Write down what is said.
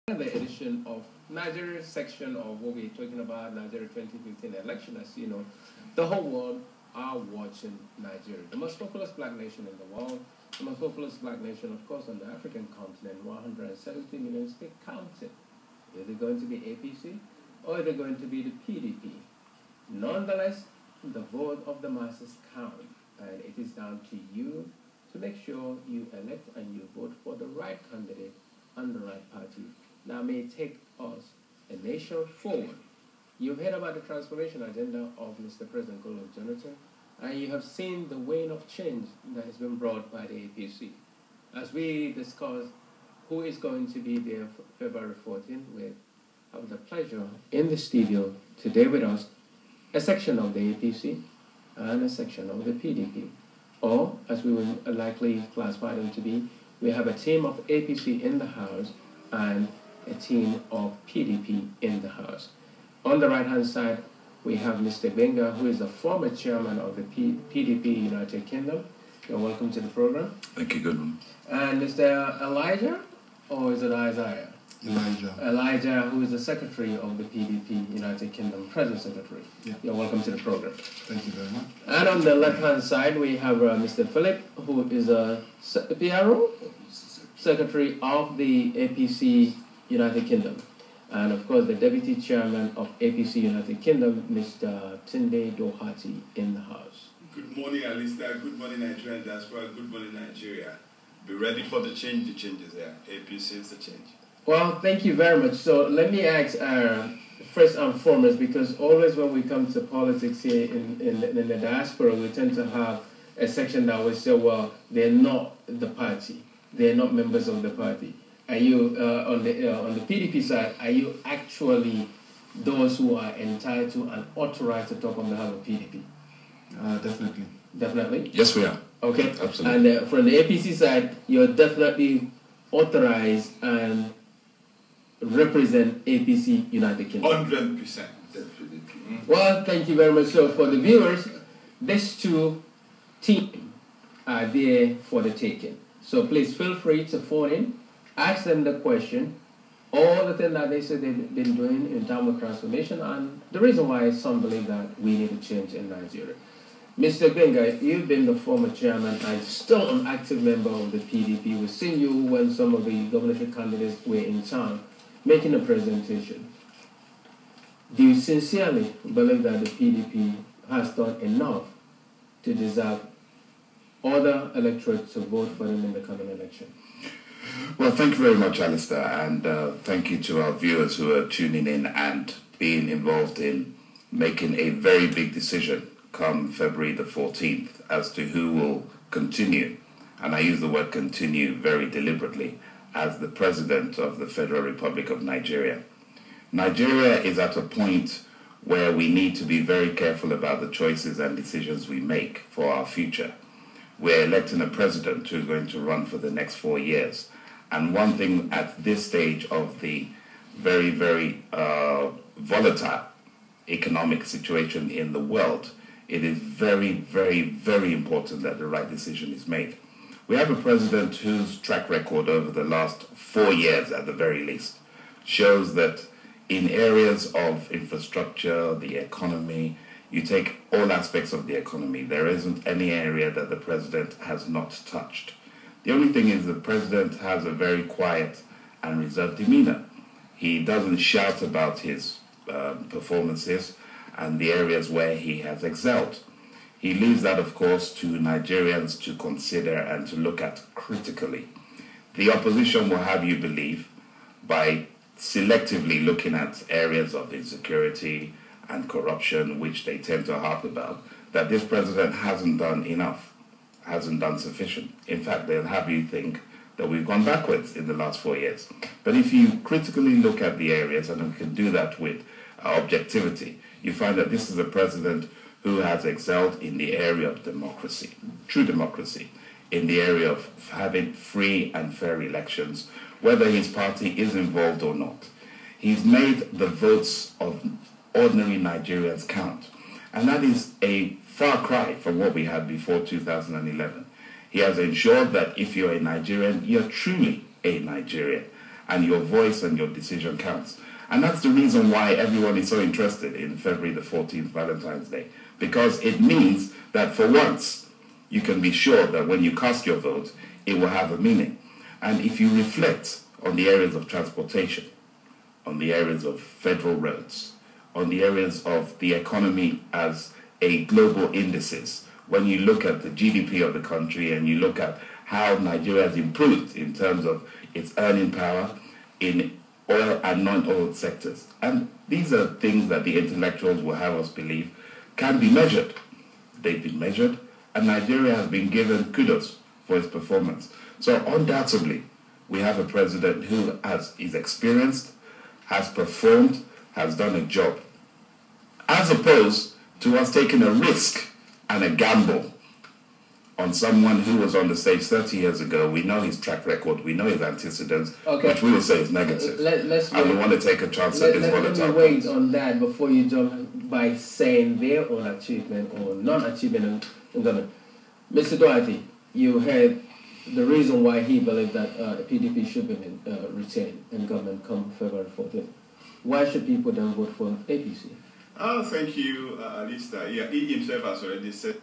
The edition of Nigeria section of what we're talking about, Nigeria 2015 election. As you know, the whole world are watching Nigeria, the most populous black nation in the world, the most populous black nation, of course, on the African continent, 170 million still counting. Is it going to be APC or is it going to be the PDP? Nonetheless, the vote of the masses count, and it is down to you to make sure you elect and you vote for the right candidate and the right party. Now may take us a nation forward. You've heard about the transformation agenda of Mr. President Goodluck Jonathan, and you have seen the wane of change that has been brought by the APC. As we discuss who is going to be there February 14th, we have the pleasure in the studio today with us, a section of the APC and a section of the PDP. Or, as we will likely classify them to be, we have a team of APC in the House and a team of PDP in the House. On the right-hand side, we have Mr. Benga, who is the former chairman of the PDP United Kingdom. You're welcome to the program. Thank you, Goodman. And Mr. Elijah, or is it Isaiah? Elijah, who is the secretary of the PDP United Kingdom, present secretary. Yeah. You're welcome to the program. Thank you very much. And on the left-hand side, we have Mr. Philip, who is a PRO, secretary of the APC United Kingdom. And of course, the deputy chairman of APC United Kingdom, Mr. Tunde Doherty, in the House. Good morning, Alistair. Good morning, Nigerian diaspora. Good morning, Nigeria. Be ready for the change. The change is there. APC is the change. Well, thank you very much. So let me ask first and foremost, because always when we come to politics here in the diaspora, we tend to have a section that will say, well, they're not the party. They're not members of the party. Are you, on the PDP side, are you actually those who are entitled and authorized to talk on behalf of PDP? Definitely. Definitely? Yes, we are. Okay. Absolutely. And from the APC side, you're definitely authorized and represent APC United Kingdom. 100%. Definitely. Well, thank you very much. So for the viewers, these two teams are there for the taking. So please feel free to phone in, ask them the question, all the things that they say they've been doing in terms of transformation, and the reason why some believe that we need a change in Nigeria. Mr. Benga, you've been the former chairman and still an active member of the PDP. We've seen you when some of the governorship candidates were in town making a presentation. Do you sincerely believe that the PDP has done enough to deserve other electorates to vote for them in the coming election? Well, thank you very much, Alistair, and thank you to our viewers who are tuning in and being involved in making a very big decision come February the 14th as to who will continue, and I use the word continue very deliberately, as the President of the Federal Republic of Nigeria. Nigeria is at a point where we need to be very careful about the choices and decisions we make for our future. We're electing a president who's going to run for the next 4 years. And one thing at this stage of the very, very volatile economic situation in the world, it is very, very, very important that the right decision is made. We have a president whose track record over the last 4 years, at the very least, shows that in areas of infrastructure, the economy, you take all aspects of the economy, there isn't any area that the president has not touched. The only thing is the president has a very quiet and reserved demeanor. He doesn't shout about his performances and the areas where he has excelled. He leaves that, of course, to Nigerians to consider and to look at critically. The opposition will have you believe, by selectively looking at areas of insecurity and corruption, which they tend to harp about, that this president hasn't done enough, hasn't done sufficient. In fact, they'll have you think that we've gone backwards in the last 4 years. But if you critically look at the areas, and we can do that with objectivity, you find that this is a president who has excelled in the area of democracy, true democracy, in the area of having free and fair elections, whether his party is involved or not. He's made the votes of ordinary Nigerians count. And that is a far cry from what we had before 2011. He has ensured that if you're a Nigerian, you're truly a Nigerian. and your voice and your decision counts. And that's the reason why everyone is so interested in February the 14th, Valentine's Day, because it means that for once, you can be sure that when you cast your vote, it will have a meaning. And if you reflect on the areas of transportation, on the areas of federal roads, on the areas of the economy as a global indices, when you look at the GDP of the country and you look at how Nigeria has improved in terms of its earning power in oil and non-oil sectors. And these are things that the intellectuals will have us believe can be measured. They've been measured, and Nigeria has been given kudos for its performance. So undoubtedly, we have a president who is experienced, has performed, has done a job, as opposed to us taking a risk and a gamble on someone who was on the stage 30 years ago. We know his track record, we know his antecedents, which we will say is negative. We want to take a chance at this volatile. Let me wait on that before you jump by saying their own achievement or non-achievement in government. Mr. Doherty, you heard the reason why he believed that the PDP should be retained in government come February 14th. Why should people then vote for APC? Oh, thank you, Alistair. Yeah, he himself has already said